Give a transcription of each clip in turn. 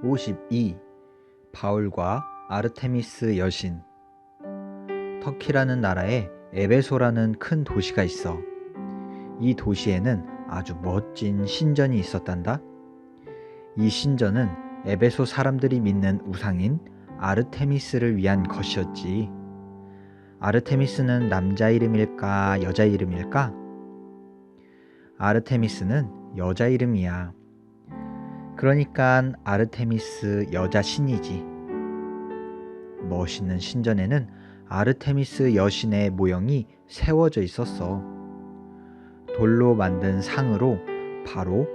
52. 바울과 아르테미스 여신. 터키라는 나라에 에베소라는 큰 도시가 있어. 이 도시에는 아주 멋진 신전이 있었단다. 이 신전은 에베소 사람들이 믿는 우상인 아르테미스를 위한 것이었지. 아르테미스는 남자 이름일까, 여자 이름일까? 아르테미스는 여자 이름이야. 그러니까 아르테미스 여자 신이지. 멋있는 신전에는 아르테미스 여신의 모형이 세워져 있었어. 돌로 만든 상으로 바로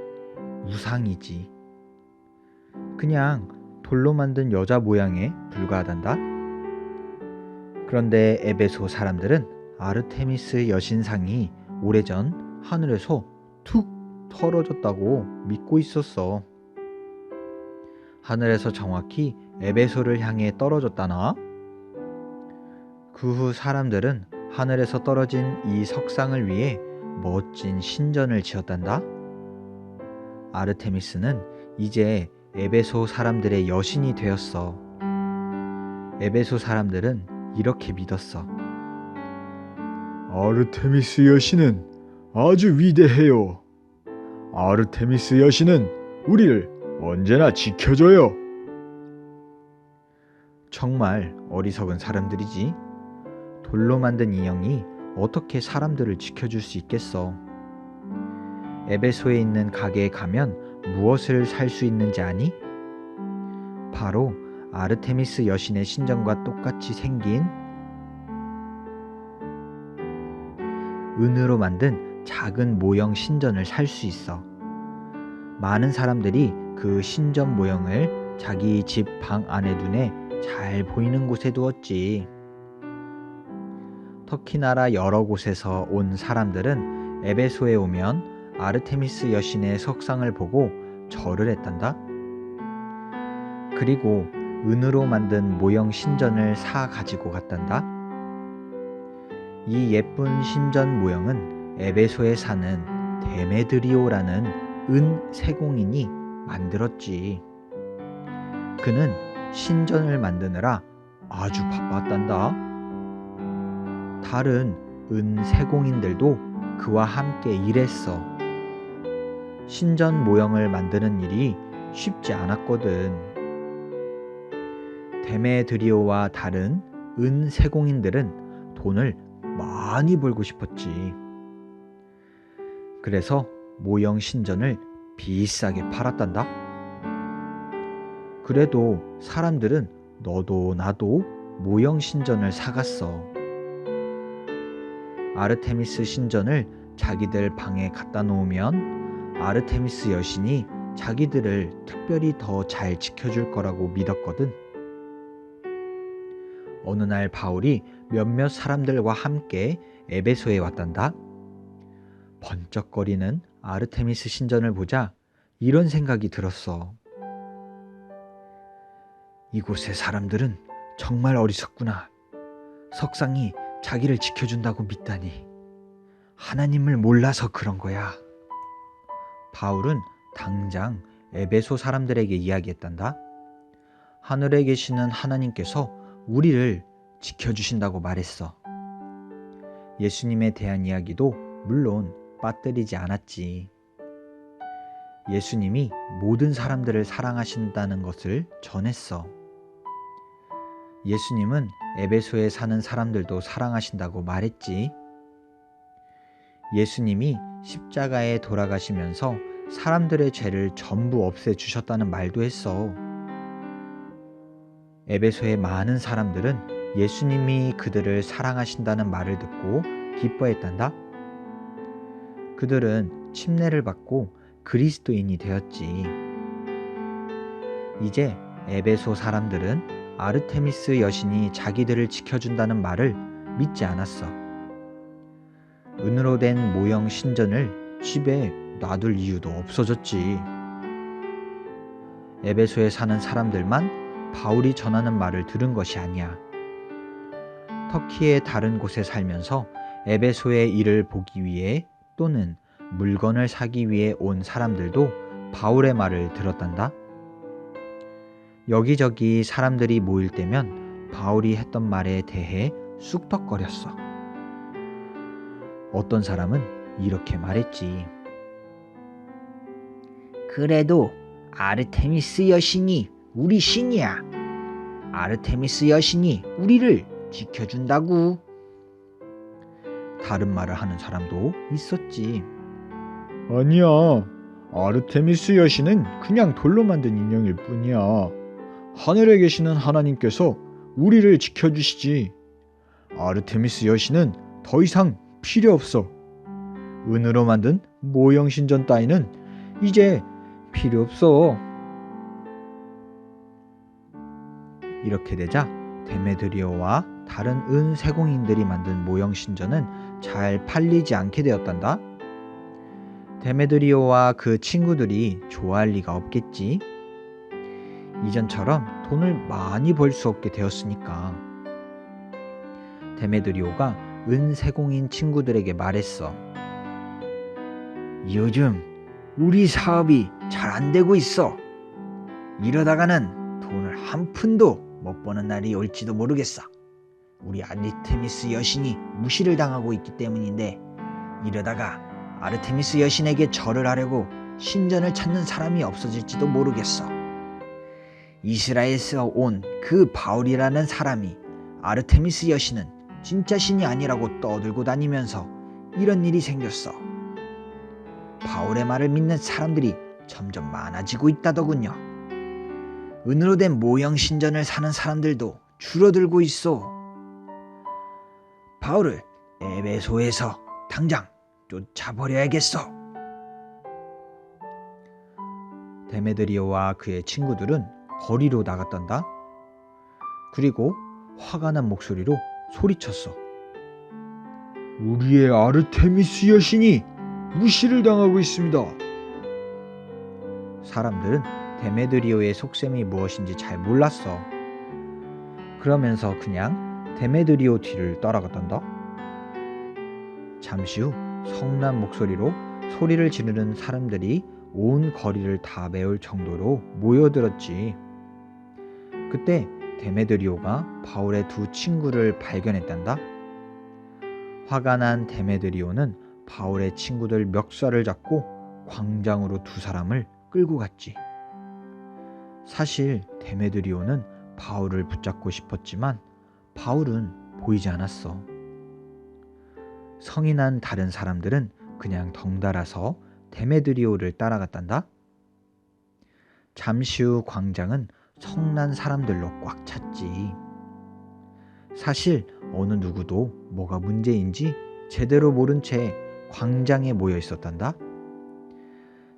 우상이지. 그냥 돌로 만든 여자 모양에 불과하단다. 그런데 에베소 사람들은 아르테미스 여신상이 오래전 하늘에서 툭 떨어졌다고 믿고 있었어. 하늘에서 정확히 에베소를 향해 떨어졌다나? 그 후 사람들은 하늘에서 떨어진 이 석상을 위해 멋진 신전을 지었단다. 아르테미스는 이제 에베소 사람들의 여신이 되었어. 에베소 사람들은 이렇게 믿었어. 아르테미스 여신은 아주 위대해요. 아르테미스 여신은 우리를 언제나 지켜줘요. 정말 어리석은 사람들이지. 돌로 만든 인형이 어떻게 사람들을 지켜줄 수 있겠어. 에베소에 있는 가게에 가면 무엇을 살 수 있는지 아니? 바로 아르테미스 여신의 신전과 똑같이 생긴 은으로 만든 작은 모형 신전을 살 수 있어. 많은 사람들이 그 신전 모형을 자기 집 방 안에 두네 잘 보이는 곳에 두었지. 터키 나라 여러 곳에서 온 사람들은 에베소에 오면 아르테미스 여신의 석상을 보고 절을 했단다. 그리고 은으로 만든 모형 신전을 사 가지고 갔단다. 이 예쁜 신전 모형은 에베소에 사는 데메드리오라는 은 세공인이 만들었지. 그는 신전을 만드느라 아주 바빴단다. 다른 은 세공인들도 그와 함께 일했어. 신전 모형을 만드는 일이 쉽지 않았거든. 데메드리오와 다른 은 세공인들은 돈을 많이 벌고 싶었지. 그래서 모형 신전을 비싸게 팔았단다. 그래도 사람들은 너도 나도 모형 신전을 사갔어. 아르테미스 신전을 자기들 방에 갖다 놓으면 아르테미스 여신이 자기들을 특별히 더 잘 지켜줄 거라고 믿었거든. 어느 날 바울이 몇몇 사람들과 함께 에베소에 왔단다. 번쩍거리는 아르테미스 신전을 보자 이런 생각이 들었어. 이곳의 사람들은 정말 어리석구나. 석상이 자기를 지켜준다고 믿다니. 하나님을 몰라서 그런 거야. 바울은 당장 에베소 사람들에게 이야기했단다. 하늘에 계시는 하나님께서 우리를 지켜주신다고 말했어. 예수님에 대한 이야기도 물론 빠뜨리지 않았지. 예수님이 모든 사람들을 사랑하신다는 것을 전했어. 예수님은 에베소에 사는 사람들도 사랑하신다고 말했지. 예수님이 십자가에 돌아가시면서 사람들의 죄를 전부 없애주셨다는 말도 했어. 에베소의 많은 사람들은 예수님이 그들을 사랑하신다는 말을 듣고 기뻐했단다. 그들은 침례를 받고 그리스도인이 되었지. 이제 에베소 사람들은 아르테미스 여신이 자기들을 지켜준다는 말을 믿지 않았어. 은으로 된 모형 신전을 집에 놔둘 이유도 없어졌지. 에베소에 사는 사람들만 바울이 전하는 말을 들은 것이 아니야. 터키의 다른 곳에 살면서 에베소의 일을 보기 위해 또는 물건을 사기 위해 온 사람들도 바울의 말을 들었단다. 여기저기 사람들이 모일 때면 바울이 했던 말에 대해 쑥덕거렸어. 어떤 사람은 이렇게 말했지. 그래도 아르테미스 여신이 우리 신이야. 아르테미스 여신이 우리를 지켜준다고. 다른 말을 하는 사람도 있었지. 아니야. 아르테미스 여신은 그냥 돌로 만든 인형일 뿐이야. 하늘에 계시는 하나님께서 우리를 지켜주시지. 아르테미스 여신은 더 이상 필요 없어. 은으로 만든 모형 신전 따위는 이제 필요 없어. 이렇게 되자 데메드리오와 다른 은 세공인들이 만든 모형 신전은 잘 팔리지 않게 되었단다. 데메드리오와 그 친구들이 좋아할 리가 없겠지. 이전처럼 돈을 많이 벌 수 없게 되었으니까. 데메드리오가 은 세공인 친구들에게 말했어. 요즘 우리 사업이 잘 안 되고 있어. 이러다가는 돈을 한 푼도 못 버는 날이 올지도 모르겠어. 우리 아르테미스 여신이 무시를 당하고 있기 때문인데, 이러다가 아르테미스 여신에게 절을 하려고 신전을 찾는 사람이 없어질지도 모르겠어. 이스라엘에서 온 그 바울이라는 사람이 아르테미스 여신은 진짜 신이 아니라고 떠들고 다니면서 이런 일이 생겼어. 바울의 말을 믿는 사람들이 점점 많아지고 있다더군요. 은으로 된 모형 신전을 사는 사람들도 줄어들고 있어. 바울을 에베소에서 당장 쫓아버려야겠어. 데메드리오와 그의 친구들은 거리로 나갔단다. 그리고 화가 난 목소리로 소리쳤어. 우리의 아르테미스 여신이 무시를 당하고 있습니다. 사람들은 데메드리오의 속셈이 무엇인지 잘 몰랐어. 그러면서 그냥 데메드리오 뒤를 따라갔단다. 잠시 후 성난 목소리로 소리를 지르는 사람들이 온 거리를 다 메울 정도로 모여들었지. 그때 데메드리오가 바울의 두 친구를 발견했단다. 화가 난 데메드리오는 바울의 친구들 멱살을 잡고 광장으로 두 사람을 끌고 갔지. 사실 데메드리오는 바울을 붙잡고 싶었지만 바울은 보이지 않았어. 성이 난 다른 사람들은 그냥 덩달아서 데메드리오를 따라갔단다. 잠시 후 광장은 성난 사람들로 꽉 찼지. 사실 어느 누구도 뭐가 문제인지 제대로 모른 채 광장에 모여 있었단다.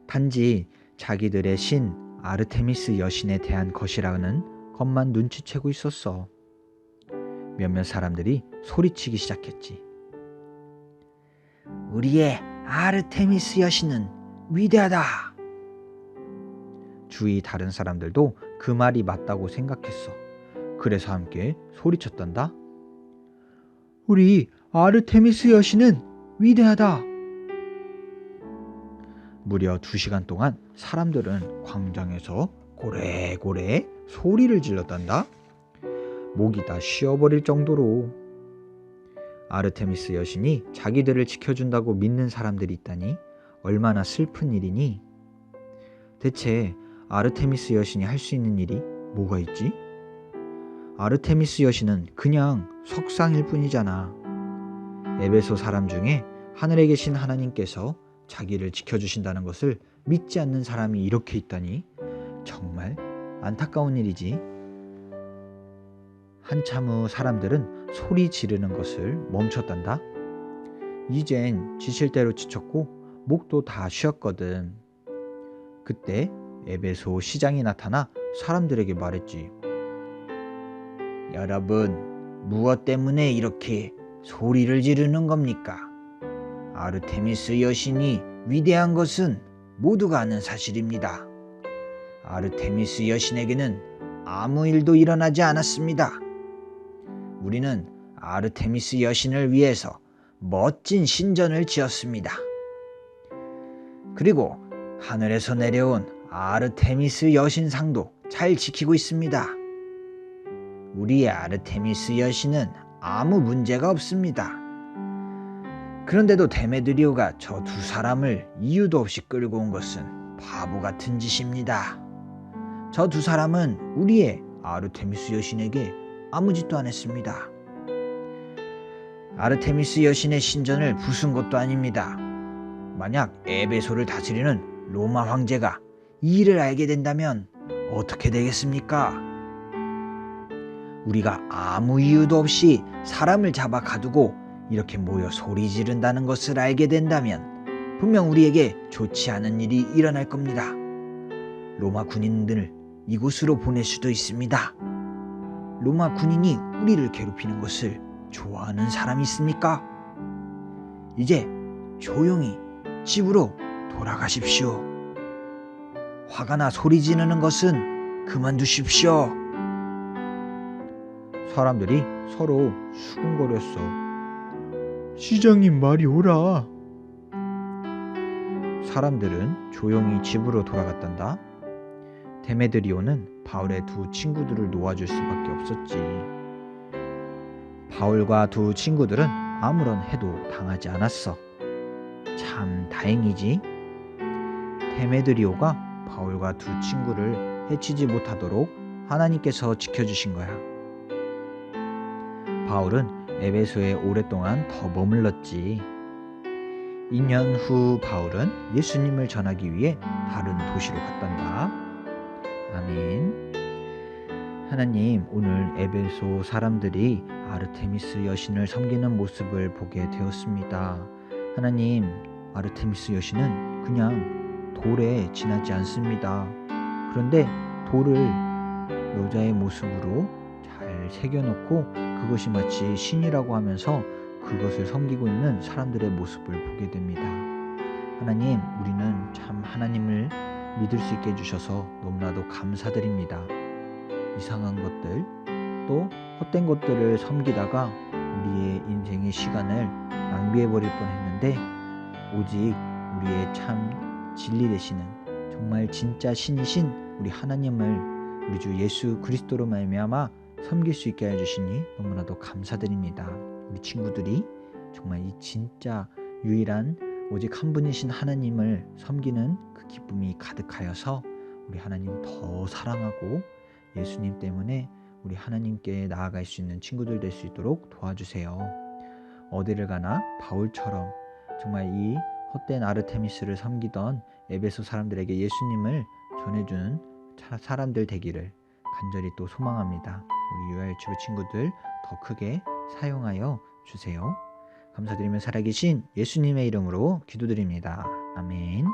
단지 자기들의 신 아르테미스 여신에 대한 것이라는 것만 눈치채고 있었어. 몇몇 사람들이 소리치기 시작했지. 우리의 아르테미스 여신은 위대하다. 주위 다른 사람들도 그 말이 맞다고 생각했어. 그래서 함께 소리쳤단다. 우리 아르테미스 여신은 위대하다. 무려 2시간 동안 사람들은 광장에서 고래고래 소리를 질렀단다. 목이 다 쉬어버릴 정도로. 아르테미스 여신이 자기들을 지켜준다고 믿는 사람들이 있다니 얼마나 슬픈 일이니? 대체 아르테미스 여신이 할 수 있는 일이 뭐가 있지? 아르테미스 여신은 그냥 석상일 뿐이잖아. 에베소 사람 중에 하늘에 계신 하나님께서 자기를 지켜주신다는 것을 믿지 않는 사람이 이렇게 있다니 정말 안타까운 일이지. 한참 후 사람들은 소리 지르는 것을 멈췄단다. 이젠 지칠 대로 지쳤고 목도 다 쉬었거든. 그때 에베소 시장이 나타나 사람들에게 말했지. 여러분, 무엇 때문에 이렇게 소리를 지르는 겁니까? 아르테미스 여신이 위대한 것은 모두가 아는 사실입니다. 아르테미스 여신에게는 아무 일도 일어나지 않았습니다. 우리는 아르테미스 여신을 위해서 멋진 신전을 지었습니다. 그리고 하늘에서 내려온 아르테미스 여신상도 잘 지키고 있습니다. 우리의 아르테미스 여신은 아무 문제가 없습니다. 그런데도 데메드리오가 저 두 사람을 이유도 없이 끌고 온 것은 바보 같은 짓입니다. 저 두 사람은 우리의 아르테미스 여신에게 아무 짓도 안 했습니다. 아르테미스 여신의 신전을 부순 것도 아닙니다. 만약 에베소를 다스리는 로마 황제가 이 일을 알게 된다면 어떻게 되겠습니까? 우리가 아무 이유도 없이 사람을 잡아 가두고 이렇게 모여 소리 지른다는 것을 알게 된다면 분명 우리에게 좋지 않은 일이 일어날 겁니다. 로마 군인들을 이곳으로 보낼 수도 있습니다. 로마 군인이 우리를 괴롭히는 것을 좋아하는 사람이 있습니까? 이제 조용히 집으로 돌아가십시오. 화가 나 소리 지르는 것은 그만두십시오. 사람들이 서로 수군거렸어. 시장님 말이 옳아. 사람들은 조용히 집으로 돌아갔단다. 데메드리오는 바울의 두 친구들을 놓아줄 수밖에 없었지. 바울과 두 친구들은 아무런 해도 당하지 않았어. 참 다행이지. 데메드리오가 바울과 두 친구를 해치지 못하도록 하나님께서 지켜주신 거야. 바울은 에베소에 오랫동안 더 머물렀지. 2년 후 바울은 예수님을 전하기 위해 다른 도시로 갔단다. 아멘. 하나님, 오늘 에베소 사람들이 아르테미스 여신을 섬기는 모습을 보게 되었습니다. 하나님, 아르테미스 여신은 그냥 돌에 지나지 않습니다. 그런데 돌을 여자의 모습으로 잘 새겨놓고 그것이 마치 신이라고 하면서 그것을 섬기고 있는 사람들의 모습을 보게 됩니다. 하나님, 우리는 참 하나님을 믿을 수 있게 해주셔서 너무나도 감사드립니다. 이상한 것들, 또 헛된 것들을 섬기다가 우리의 인생의 시간을 낭비해버릴 뻔했는데 오직 우리의 참 진리 되시는 정말 진짜 신이신 우리 하나님을 우리 주 예수 그리스도로 말미암아 섬길 수 있게 해주시니 너무나도 감사드립니다. 우리 친구들이 정말 이 진짜 유일한 오직 한 분이신 하나님을 섬기는 그 기쁨이 가득하여서 우리 하나님 더 사랑하고 예수님 때문에 우리 하나님께 나아갈 수 있는 친구들 될 수 있도록 도와주세요. 어디를 가나 바울처럼 정말 이 헛된 아르테미스를 섬기던 에베소 사람들에게 예수님을 전해주는 사람들 되기를 간절히 또 소망합니다. 우리 유아일치부 친구들 더 크게 사용하여 주세요. 감사드리며 살아계신 예수님의 이름으로 기도드립니다. 아멘.